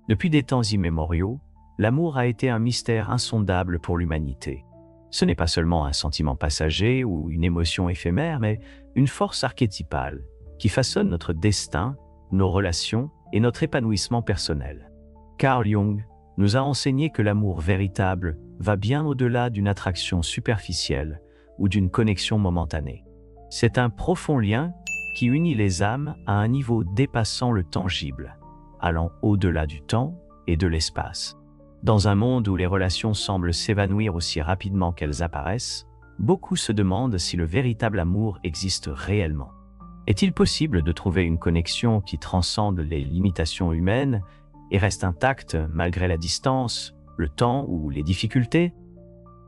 Depuis des temps immémoriaux, l'amour a été un mystère insondable pour l'humanité. Ce n'est pas seulement un sentiment passager ou une émotion éphémère, mais une force archétypale qui façonne notre destin, nos relations et notre épanouissement personnel. Carl Jung nous a enseigné que l'amour véritable va bien au-delà d'une attraction superficielle ou d'une connexion momentanée. C'est un profond lien qui unit les âmes à un niveau dépassant le tangible, allant au-delà du temps et de l'espace. Dans un monde où les relations semblent s'évanouir aussi rapidement qu'elles apparaissent, beaucoup se demandent si le véritable amour existe réellement. Est-il possible de trouver une connexion qui transcende les limitations humaines et reste intacte malgré la distance, le temps ou les difficultés?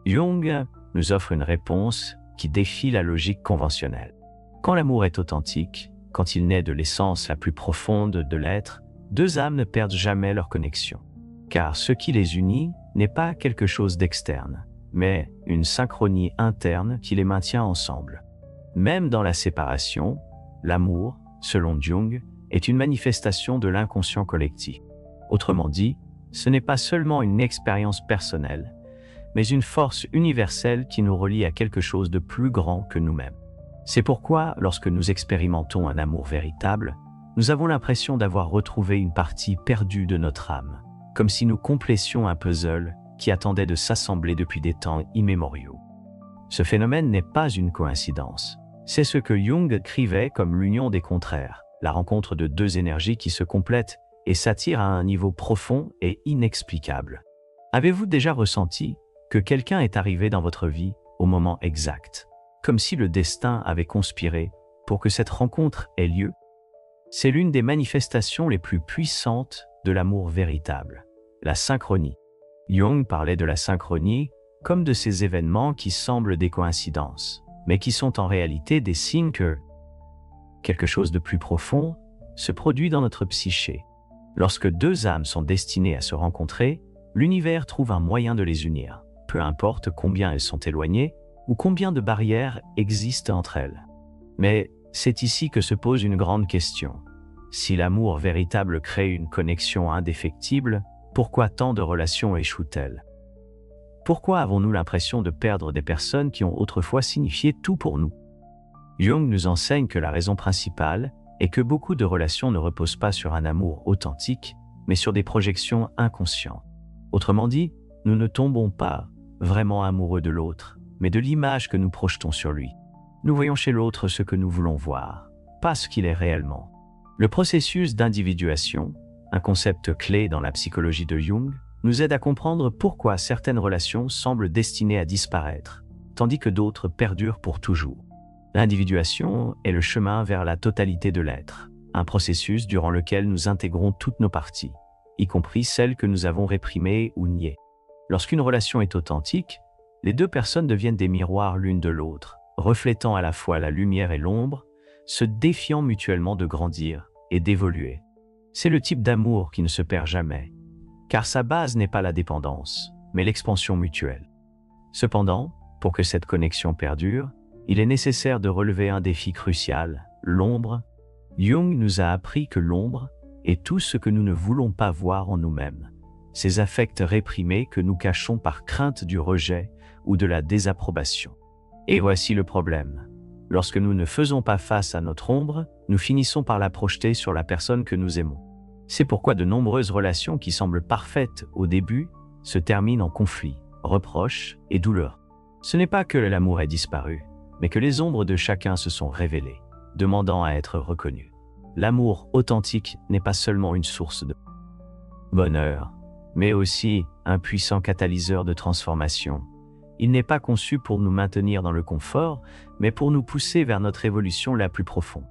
Jung nous offre une réponse qui défie la logique conventionnelle. Quand l'amour est authentique, quand il naît de l'essence la plus profonde de l'être, deux âmes ne perdent jamais leur connexion. Car ce qui les unit n'est pas quelque chose d'externe, mais une synchronie interne qui les maintient ensemble. Même dans la séparation, l'amour, selon Jung, est une manifestation de l'inconscient collectif. Autrement dit, ce n'est pas seulement une expérience personnelle, mais une force universelle qui nous relie à quelque chose de plus grand que nous-mêmes. C'est pourquoi, lorsque nous expérimentons un amour véritable, nous avons l'impression d'avoir retrouvé une partie perdue de notre âme, comme si nous complétions un puzzle qui attendait de s'assembler depuis des temps immémoriaux. Ce phénomène n'est pas une coïncidence. C'est ce que Jung décrivait comme l'union des contraires, la rencontre de deux énergies qui se complètent et s'attirent à un niveau profond et inexplicable. Avez-vous déjà ressenti que quelqu'un est arrivé dans votre vie au moment exact, comme si le destin avait conspiré pour que cette rencontre ait lieu? C'est l'une des manifestations les plus puissantes de l'amour véritable, la synchronie. Jung parlait de la synchronie comme de ces événements qui semblent des coïncidences, mais qui sont en réalité des signes que quelque chose de plus profond se produit dans notre psyché. Lorsque deux âmes sont destinées à se rencontrer, l'univers trouve un moyen de les unir, peu importe combien elles sont éloignées ou combien de barrières existent entre elles. Mais c'est ici que se pose une grande question. Si l'amour véritable crée une connexion indéfectible, pourquoi tant de relations échouent-elles? Pourquoi avons-nous l'impression de perdre des personnes qui ont autrefois signifié tout pour nous? Jung nous enseigne que la raison principale est que beaucoup de relations ne reposent pas sur un amour authentique, mais sur des projections inconscientes. Autrement dit, nous ne tombons pas vraiment amoureux de l'autre, mais de l'image que nous projetons sur lui. Nous voyons chez l'autre ce que nous voulons voir, pas ce qu'il est réellement. Le processus d'individuation, un concept clé dans la psychologie de Jung, nous aide à comprendre pourquoi certaines relations semblent destinées à disparaître, tandis que d'autres perdurent pour toujours. L'individuation est le chemin vers la totalité de l'être, un processus durant lequel nous intégrons toutes nos parties, y compris celles que nous avons réprimées ou niées. Lorsqu'une relation est authentique, les deux personnes deviennent des miroirs l'une de l'autre, reflétant à la fois la lumière et l'ombre, se défiant mutuellement de grandir et d'évoluer. C'est le type d'amour qui ne se perd jamais, car sa base n'est pas la dépendance, mais l'expansion mutuelle. Cependant, pour que cette connexion perdure, il est nécessaire de relever un défi crucial, l'ombre. Jung nous a appris que l'ombre est tout ce que nous ne voulons pas voir en nous-mêmes, ces affects réprimés que nous cachons par crainte du rejet ou de la désapprobation. Et voici le problème. Lorsque nous ne faisons pas face à notre ombre, nous finissons par la projeter sur la personne que nous aimons. C'est pourquoi de nombreuses relations qui semblent parfaites au début se terminent en conflit, reproches et douleurs. Ce n'est pas que l'amour ait disparu, mais que les ombres de chacun se sont révélées, demandant à être reconnues. L'amour authentique n'est pas seulement une source de bonheur, mais aussi un puissant catalyseur de transformation. Il n'est pas conçu pour nous maintenir dans le confort, mais pour nous pousser vers notre évolution la plus profonde.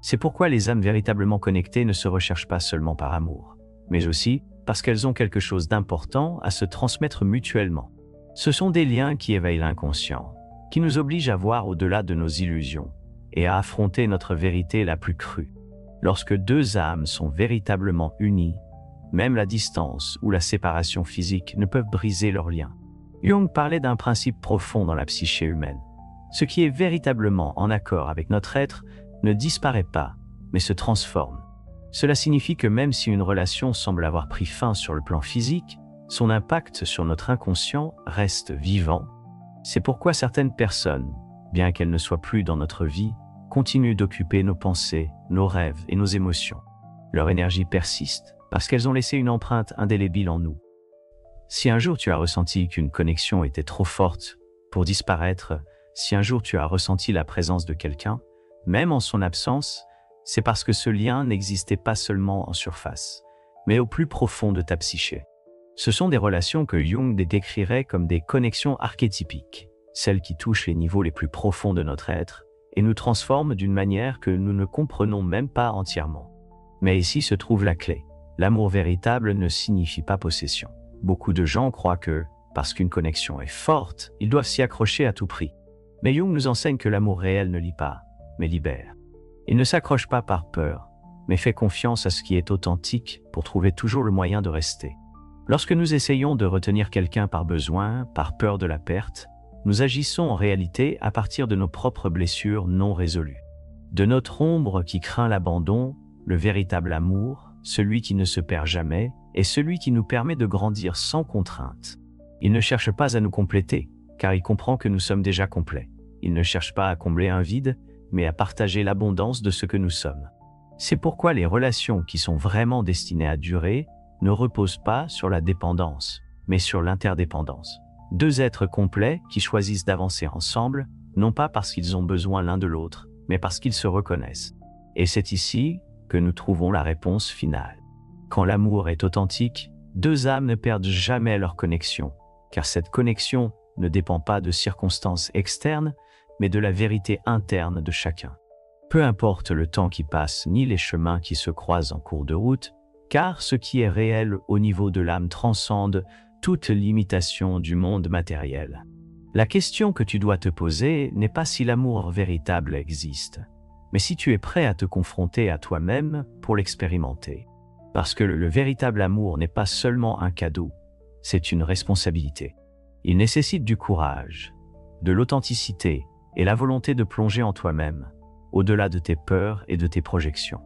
C'est pourquoi les âmes véritablement connectées ne se recherchent pas seulement par amour, mais aussi parce qu'elles ont quelque chose d'important à se transmettre mutuellement. Ce sont des liens qui éveillent l'inconscient, qui nous obligent à voir au-delà de nos illusions et à affronter notre vérité la plus crue. Lorsque deux âmes sont véritablement unies, même la distance ou la séparation physique ne peuvent briser leurs liens. Jung parlait d'un principe profond dans la psyché humaine. Ce qui est véritablement en accord avec notre être ne disparaît pas, mais se transforme. Cela signifie que même si une relation semble avoir pris fin sur le plan physique, son impact sur notre inconscient reste vivant. C'est pourquoi certaines personnes, bien qu'elles ne soient plus dans notre vie, continuent d'occuper nos pensées, nos rêves et nos émotions. Leur énergie persiste parce qu'elles ont laissé une empreinte indélébile en nous. Si un jour tu as ressenti qu'une connexion était trop forte pour disparaître, si un jour tu as ressenti la présence de quelqu'un, même en son absence, c'est parce que ce lien n'existait pas seulement en surface, mais au plus profond de ta psyché. Ce sont des relations que Jung décrirait comme des connexions archétypiques, celles qui touchent les niveaux les plus profonds de notre être et nous transforment d'une manière que nous ne comprenons même pas entièrement. Mais ici se trouve la clé. L'amour véritable ne signifie pas possession. Beaucoup de gens croient que, parce qu'une connexion est forte, ils doivent s'y accrocher à tout prix. Mais Jung nous enseigne que l'amour réel ne lie pas, mais libère. Il ne s'accroche pas par peur, mais fait confiance à ce qui est authentique pour trouver toujours le moyen de rester. Lorsque nous essayons de retenir quelqu'un par besoin, par peur de la perte, nous agissons en réalité à partir de nos propres blessures non résolues. De notre ombre qui craint l'abandon, le véritable amour, celui qui ne se perd jamais, est celui qui nous permet de grandir sans contrainte. Il ne cherche pas à nous compléter, car il comprend que nous sommes déjà complets. Il ne cherche pas à combler un vide, mais à partager l'abondance de ce que nous sommes. C'est pourquoi les relations qui sont vraiment destinées à durer ne reposent pas sur la dépendance, mais sur l'interdépendance. Deux êtres complets qui choisissent d'avancer ensemble, non pas parce qu'ils ont besoin l'un de l'autre, mais parce qu'ils se reconnaissent. Et c'est ici que nous trouvons la réponse finale. Quand l'amour est authentique, deux âmes ne perdent jamais leur connexion, car cette connexion ne dépend pas de circonstances externes, mais de la vérité interne de chacun. Peu importe le temps qui passe ni les chemins qui se croisent en cours de route, car ce qui est réel au niveau de l'âme transcende toute limitation du monde matériel. La question que tu dois te poser n'est pas si l'amour véritable existe, mais si tu es prêt à te confronter à toi-même pour l'expérimenter. Parce que le véritable amour n'est pas seulement un cadeau, c'est une responsabilité. Il nécessite du courage, de l'authenticité et la volonté de plonger en toi-même, au-delà de tes peurs et de tes projections.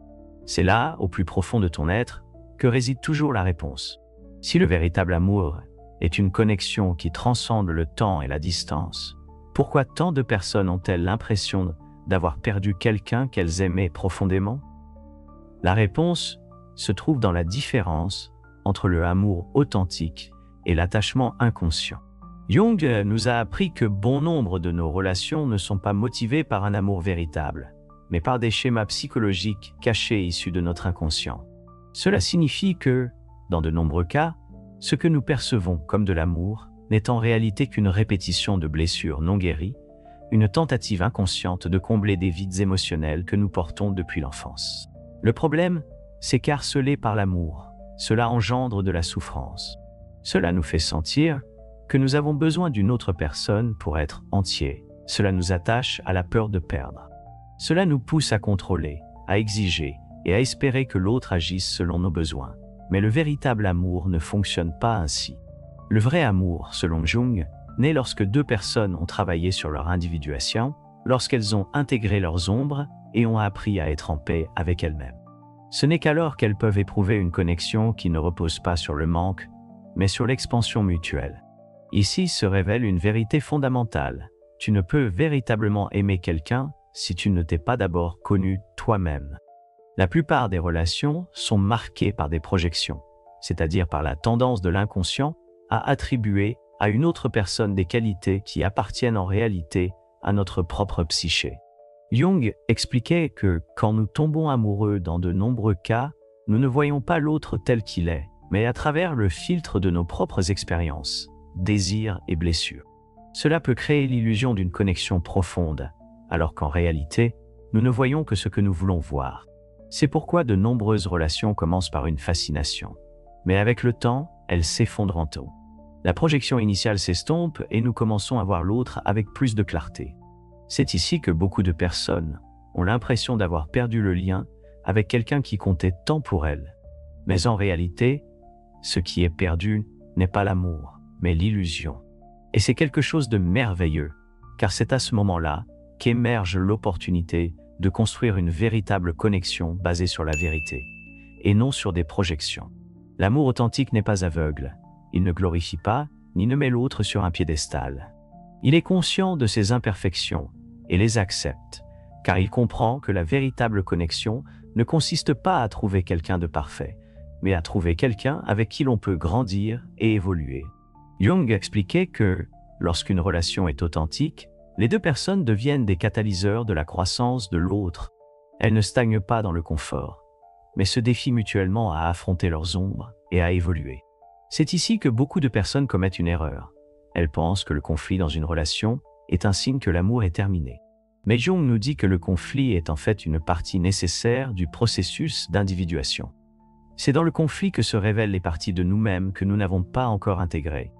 C'est là, au plus profond de ton être, que réside toujours la réponse. Si le véritable amour est une connexion qui transcende le temps et la distance, pourquoi tant de personnes ont-elles l'impression d'avoir perdu quelqu'un qu'elles aimaient profondément? La réponse se trouve dans la différence entre le amour authentique et l'attachement inconscient. Jung nous a appris que bon nombre de nos relations ne sont pas motivées par un amour véritable, mais par des schémas psychologiques cachés issus de notre inconscient. Cela signifie que, dans de nombreux cas, ce que nous percevons comme de l'amour n'est en réalité qu'une répétition de blessures non guéries, une tentative inconsciente de combler des vides émotionnels que nous portons depuis l'enfance. Le problème, c'est qu'harcelé par l'amour, cela engendre de la souffrance. Cela nous fait sentir que nous avons besoin d'une autre personne pour être entiers. Cela nous attache à la peur de perdre. Cela nous pousse à contrôler, à exiger et à espérer que l'autre agisse selon nos besoins. Mais le véritable amour ne fonctionne pas ainsi. Le vrai amour, selon Jung, naît lorsque deux personnes ont travaillé sur leur individuation, lorsqu'elles ont intégré leurs ombres et ont appris à être en paix avec elles-mêmes. Ce n'est qu'alors qu'elles peuvent éprouver une connexion qui ne repose pas sur le manque, mais sur l'expansion mutuelle. Ici se révèle une vérité fondamentale. Tu ne peux véritablement aimer quelqu'un si tu ne t'es pas d'abord connu toi-même. La plupart des relations sont marquées par des projections, c'est-à-dire par la tendance de l'inconscient à attribuer à une autre personne des qualités qui appartiennent en réalité à notre propre psyché. Jung expliquait que quand nous tombons amoureux dans de nombreux cas, nous ne voyons pas l'autre tel qu'il est, mais à travers le filtre de nos propres expériences, désirs et blessures. Cela peut créer l'illusion d'une connexion profonde, alors qu'en réalité, nous ne voyons que ce que nous voulons voir. C'est pourquoi de nombreuses relations commencent par une fascination. Mais avec le temps, elles s'effondrent en taux. La projection initiale s'estompe et nous commençons à voir l'autre avec plus de clarté. C'est ici que beaucoup de personnes ont l'impression d'avoir perdu le lien avec quelqu'un qui comptait tant pour elles. Mais en réalité, ce qui est perdu n'est pas l'amour, mais l'illusion. Et c'est quelque chose de merveilleux, car c'est à ce moment-là qu'émerge l'opportunité de construire une véritable connexion basée sur la vérité. et non sur des projections. L'amour authentique n'est pas aveugle. Il ne glorifie pas, ni ne met l'autre sur un piédestal. Il est conscient de ses imperfections et les accepte, car il comprend que la véritable connexion ne consiste pas à trouver quelqu'un de parfait, mais à trouver quelqu'un avec qui l'on peut grandir et évoluer. Jung expliquait que, lorsqu'une relation est authentique, les deux personnes deviennent des catalyseurs de la croissance de l'autre. Elles ne stagnent pas dans le confort, mais se défient mutuellement à affronter leurs ombres et à évoluer. C'est ici que beaucoup de personnes commettent une erreur. Elles pensent que le conflit dans une relation est un signe que l'amour est terminé. Mais Jung nous dit que le conflit est en fait une partie nécessaire du processus d'individuation. C'est dans le conflit que se révèlent les parties de nous-mêmes que nous n'avons pas encore intégrées.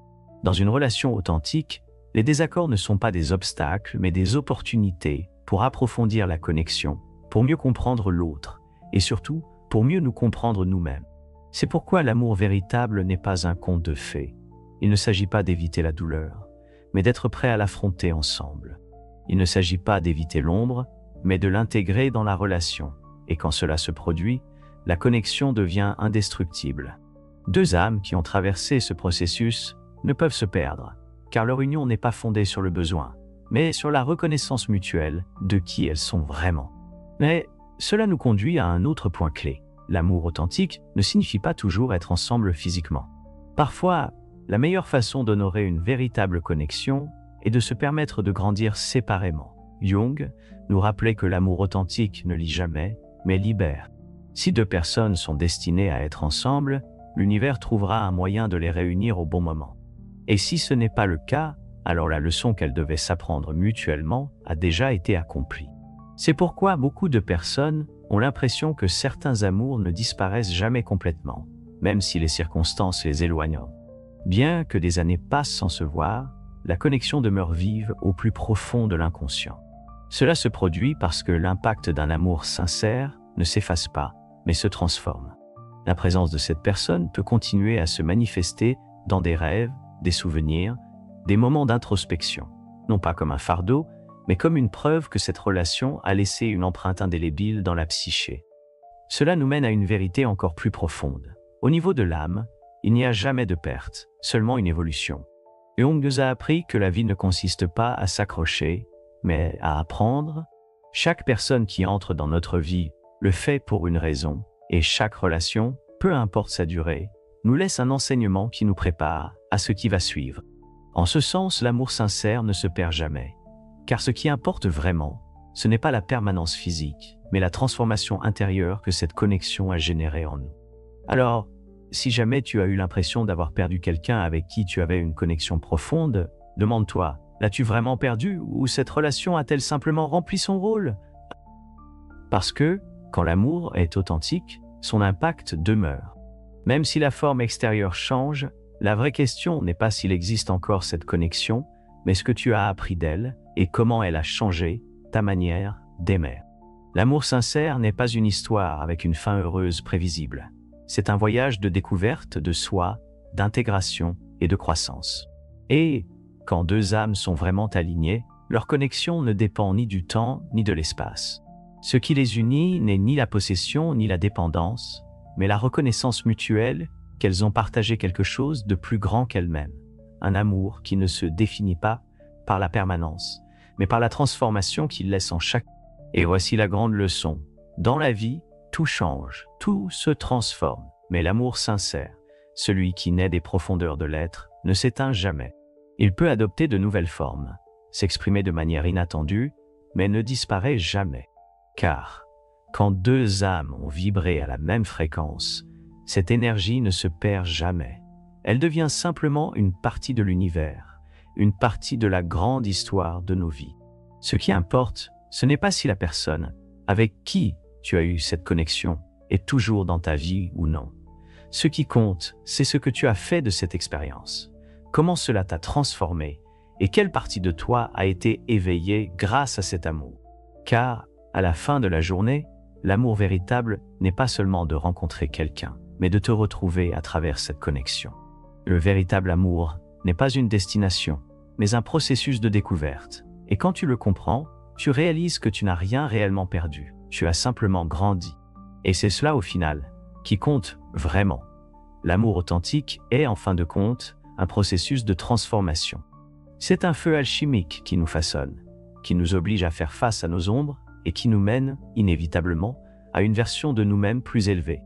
Dans une relation authentique, les désaccords ne sont pas des obstacles, mais des opportunités pour approfondir la connexion, pour mieux comprendre l'autre, et surtout, pour mieux nous comprendre nous-mêmes. C'est pourquoi l'amour véritable n'est pas un conte de fées. Il ne s'agit pas d'éviter la douleur, mais d'être prêt à l'affronter ensemble. Il ne s'agit pas d'éviter l'ombre, mais de l'intégrer dans la relation. Et quand cela se produit, la connexion devient indestructible. Deux âmes qui ont traversé ce processus ne peuvent se perdre, car leur union n'est pas fondée sur le besoin, mais sur la reconnaissance mutuelle de qui elles sont vraiment. Mais cela nous conduit à un autre point clé. L'amour authentique ne signifie pas toujours être ensemble physiquement. Parfois, la meilleure façon d'honorer une véritable connexion est de se permettre de grandir séparément. Jung nous rappelait que l'amour authentique ne lie jamais, mais libère. Si deux personnes sont destinées à être ensemble, l'univers trouvera un moyen de les réunir au bon moment. Et si ce n'est pas le cas, alors la leçon qu'elles devaient s'apprendre mutuellement a déjà été accomplie. C'est pourquoi beaucoup de personnes ont l'impression que certains amours ne disparaissent jamais complètement, même si les circonstances les éloignent. Bien que des années passent sans se voir, la connexion demeure vive au plus profond de l'inconscient. Cela se produit parce que l'impact d'un amour sincère ne s'efface pas, mais se transforme. La présence de cette personne peut continuer à se manifester dans des rêves, des souvenirs, des moments d'introspection, non pas comme un fardeau, mais comme une preuve que cette relation a laissé une empreinte indélébile dans la psyché. Cela nous mène à une vérité encore plus profonde. Au niveau de l'âme, il n'y a jamais de perte, seulement une évolution. Jung nous a appris que la vie ne consiste pas à s'accrocher, mais à apprendre. Chaque personne qui entre dans notre vie le fait pour une raison, et chaque relation, peu importe sa durée, nous laisse un enseignement qui nous prépare à ce qui va suivre. En ce sens, l'amour sincère ne se perd jamais. Car ce qui importe vraiment, ce n'est pas la permanence physique, mais la transformation intérieure que cette connexion a générée en nous. Alors, si jamais tu as eu l'impression d'avoir perdu quelqu'un avec qui tu avais une connexion profonde, demande-toi, l'as-tu vraiment perdu ou cette relation a-t-elle simplement rempli son rôle? Parce que, quand l'amour est authentique, son impact demeure. Même si la forme extérieure change, la vraie question n'est pas s'il existe encore cette connexion, mais ce que tu as appris d'elle et comment elle a changé ta manière d'aimer. L'amour sincère n'est pas une histoire avec une fin heureuse prévisible. C'est un voyage de découverte de soi, d'intégration et de croissance. Et, quand deux âmes sont vraiment alignées, leur connexion ne dépend ni du temps ni de l'espace. Ce qui les unit n'est ni la possession ni la dépendance, mais la reconnaissance mutuelle qu'elles ont partagé quelque chose de plus grand qu'elles-mêmes. Un amour qui ne se définit pas par la permanence, mais par la transformation qu'il laisse en chaque. Et voici la grande leçon. Dans la vie, tout change, tout se transforme, mais l'amour sincère, celui qui naît des profondeurs de l'être, ne s'éteint jamais. Il peut adopter de nouvelles formes, s'exprimer de manière inattendue, mais ne disparaît jamais. Car, quand deux âmes ont vibré à la même fréquence, cette énergie ne se perd jamais. Elle devient simplement une partie de l'univers, une partie de la grande histoire de nos vies. Ce qui importe, ce n'est pas si la personne avec qui tu as eu cette connexion est toujours dans ta vie ou non. Ce qui compte, c'est ce que tu as fait de cette expérience. Comment cela t'a transformé et quelle partie de toi a été éveillée grâce à cet amour. Car, à la fin de la journée, l'amour véritable n'est pas seulement de rencontrer quelqu'un, mais de te retrouver à travers cette connexion. Le véritable amour n'est pas une destination, mais un processus de découverte. Et quand tu le comprends, tu réalises que tu n'as rien réellement perdu. Tu as simplement grandi. Et c'est cela au final, qui compte vraiment. L'amour authentique est, en fin de compte, un processus de transformation. C'est un feu alchimique qui nous façonne, qui nous oblige à faire face à nos ombres et qui nous mène, inévitablement, à une version de nous-mêmes plus élevée.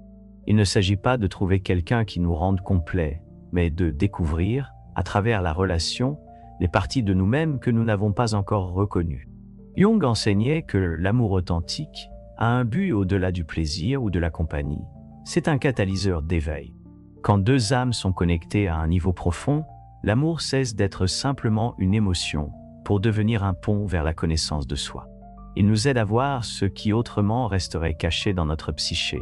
Il ne s'agit pas de trouver quelqu'un qui nous rende complets, mais de découvrir, à travers la relation, les parties de nous-mêmes que nous n'avons pas encore reconnues. Jung enseignait que l'amour authentique a un but au-delà du plaisir ou de la compagnie. C'est un catalyseur d'éveil. Quand deux âmes sont connectées à un niveau profond, l'amour cesse d'être simplement une émotion pour devenir un pont vers la connaissance de soi. Il nous aide à voir ce qui autrement resterait caché dans notre psyché.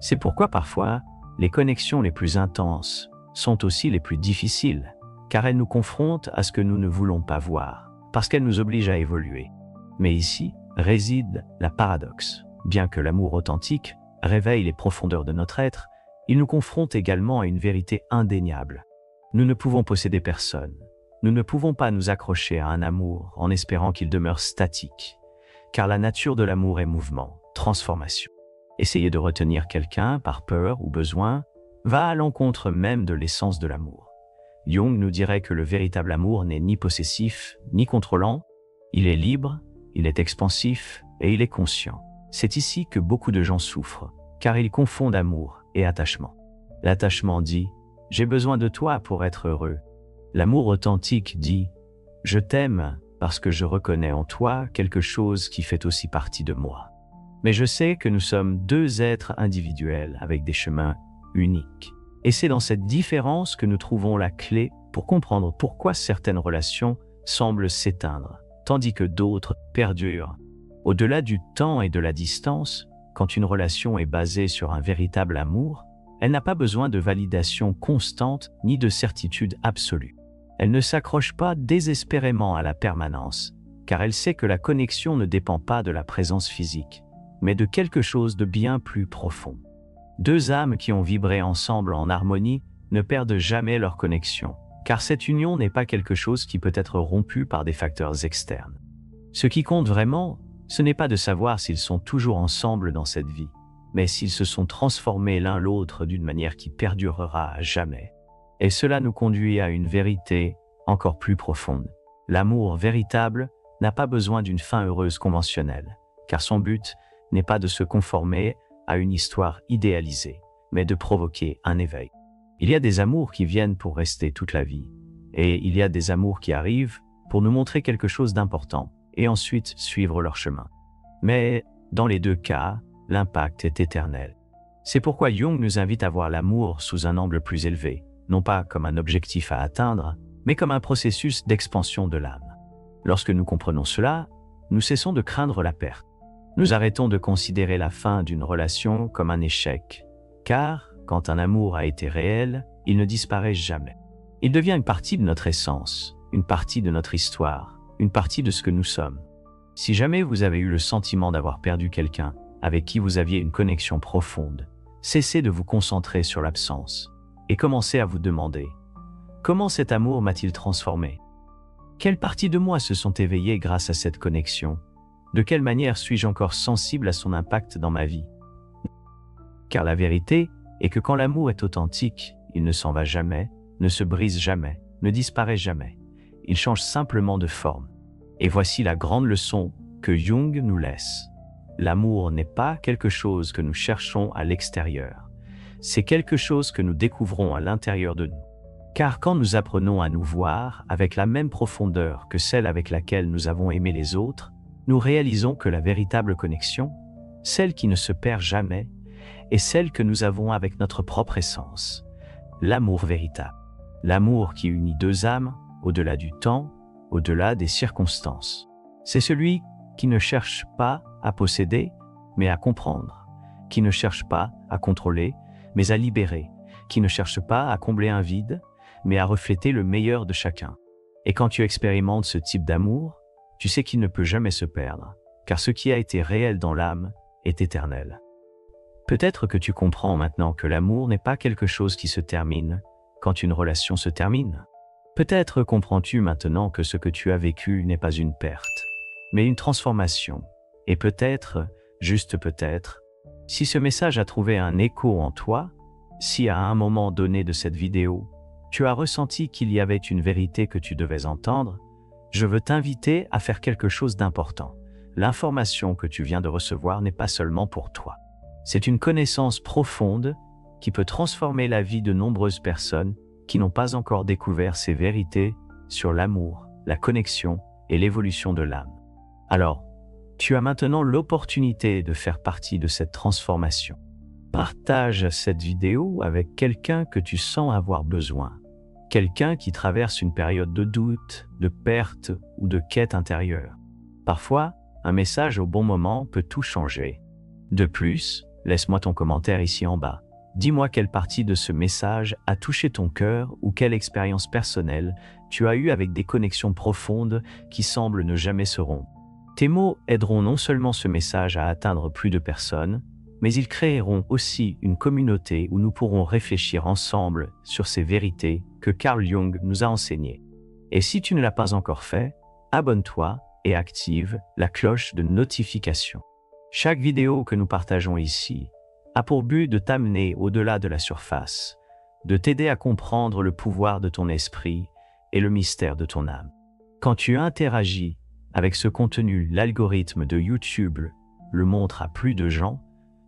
C'est pourquoi parfois, les connexions les plus intenses sont aussi les plus difficiles, car elles nous confrontent à ce que nous ne voulons pas voir, parce qu'elles nous obligent à évoluer. Mais ici réside la paradoxe. Bien que l'amour authentique réveille les profondeurs de notre être, il nous confronte également à une vérité indéniable. Nous ne pouvons posséder personne. Nous ne pouvons pas nous accrocher à un amour en espérant qu'il demeure statique, car la nature de l'amour est mouvement, transformation. Essayer de retenir quelqu'un par peur ou besoin va à l'encontre même de l'essence de l'amour. Jung nous dirait que le véritable amour n'est ni possessif, ni contrôlant. Il est libre, il est expansif et il est conscient. C'est ici que beaucoup de gens souffrent, car ils confondent amour et attachement. L'attachement dit « j'ai besoin de toi pour être heureux ». L'amour authentique dit « je t'aime parce que je reconnais en toi quelque chose qui fait aussi partie de moi ». Mais je sais que nous sommes deux êtres individuels avec des chemins uniques. Et c'est dans cette différence que nous trouvons la clé pour comprendre pourquoi certaines relations semblent s'éteindre, tandis que d'autres perdurent. Au-delà du temps et de la distance, quand une relation est basée sur un véritable amour, elle n'a pas besoin de validation constante ni de certitude absolue. Elle ne s'accroche pas désespérément à la permanence, car elle sait que la connexion ne dépend pas de la présence physique, mais de quelque chose de bien plus profond. Deux âmes qui ont vibré ensemble en harmonie ne perdent jamais leur connexion, car cette union n'est pas quelque chose qui peut être rompu par des facteurs externes. Ce qui compte vraiment, ce n'est pas de savoir s'ils sont toujours ensemble dans cette vie, mais s'ils se sont transformés l'un l'autre d'une manière qui perdurera à jamais. Et cela nous conduit à une vérité encore plus profonde. L'amour véritable n'a pas besoin d'une fin heureuse conventionnelle, car son but n'est pas de se conformer à une histoire idéalisée, mais de provoquer un éveil. Il y a des amours qui viennent pour rester toute la vie, et il y a des amours qui arrivent pour nous montrer quelque chose d'important, et ensuite suivre leur chemin. Mais, dans les deux cas, l'impact est éternel. C'est pourquoi Jung nous invite à voir l'amour sous un angle plus élevé, non pas comme un objectif à atteindre, mais comme un processus d'expansion de l'âme. Lorsque nous comprenons cela, nous cessons de craindre la perte. Nous arrêtons de considérer la fin d'une relation comme un échec, car, quand un amour a été réel, il ne disparaît jamais. Il devient une partie de notre essence, une partie de notre histoire, une partie de ce que nous sommes. Si jamais vous avez eu le sentiment d'avoir perdu quelqu'un avec qui vous aviez une connexion profonde, cessez de vous concentrer sur l'absence et commencez à vous demander « Comment cet amour m'a-t-il transformé ? Quelles parties de moi se sont éveillées grâce à cette connexion ? De quelle manière suis-je encore sensible à son impact dans ma vie ?» Car la vérité est que quand l'amour est authentique, il ne s'en va jamais, ne se brise jamais, ne disparaît jamais. Il change simplement de forme. Et voici la grande leçon que Jung nous laisse. L'amour n'est pas quelque chose que nous cherchons à l'extérieur. C'est quelque chose que nous découvrons à l'intérieur de nous. Car quand nous apprenons à nous voir avec la même profondeur que celle avec laquelle nous avons aimé les autres, nous réalisons que la véritable connexion, celle qui ne se perd jamais, est celle que nous avons avec notre propre essence, l'amour véritable. L'amour qui unit deux âmes, au-delà du temps, au-delà des circonstances. C'est celui qui ne cherche pas à posséder, mais à comprendre, qui ne cherche pas à contrôler, mais à libérer, qui ne cherche pas à combler un vide, mais à refléter le meilleur de chacun. Et quand tu expérimentes ce type d'amour, tu sais qu'il ne peut jamais se perdre, car ce qui a été réel dans l'âme est éternel. Peut-être que tu comprends maintenant que l'amour n'est pas quelque chose qui se termine quand une relation se termine. Peut-être comprends-tu maintenant que ce que tu as vécu n'est pas une perte, mais une transformation. Et peut-être, juste peut-être, Si ce message a trouvé un écho en toi, si à un moment donné de cette vidéo, tu as ressenti qu'il y avait une vérité que tu devais entendre, je veux t'inviter à faire quelque chose d'important. L'information que tu viens de recevoir n'est pas seulement pour toi. C'est une connaissance profonde qui peut transformer la vie de nombreuses personnes qui n'ont pas encore découvert ces vérités sur l'amour, la connexion et l'évolution de l'âme. Alors, tu as maintenant l'opportunité de faire partie de cette transformation. Partage cette vidéo avec quelqu'un que tu sens avoir besoin. Quelqu'un qui traverse une période de doute, de perte ou de quête intérieure. Parfois, un message au bon moment peut tout changer. De plus, laisse-moi ton commentaire ici en bas. Dis-moi quelle partie de ce message a touché ton cœur ou quelle expérience personnelle tu as eue avec des connexions profondes qui semblent ne jamais se rompre. Tes mots aideront non seulement ce message à atteindre plus de personnes, mais ils créeront aussi une communauté où nous pourrons réfléchir ensemble sur ces vérités que Carl Jung nous a enseignées. Et si tu ne l'as pas encore fait, abonne-toi et active la cloche de notification. Chaque vidéo que nous partageons ici a pour but de t'amener au-delà de la surface, de t'aider à comprendre le pouvoir de ton esprit et le mystère de ton âme. Quand tu interagis avec ce contenu, l'algorithme de YouTube le montre à plus de gens,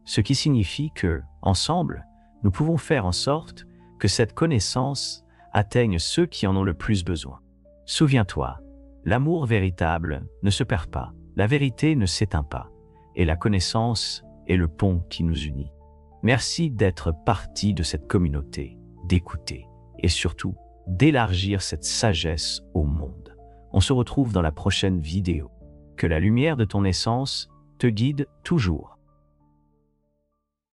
ce qui signifie que, ensemble, nous pouvons faire en sorte que cette connaissance atteigne ceux qui en ont le plus besoin. Souviens-toi, l'amour véritable ne se perd pas, la vérité ne s'éteint pas, et la connaissance est le pont qui nous unit. Merci d'être partie de cette communauté, d'écouter et surtout d'élargir cette sagesse au monde. On se retrouve dans la prochaine vidéo. Que la lumière de ton essence te guide toujours.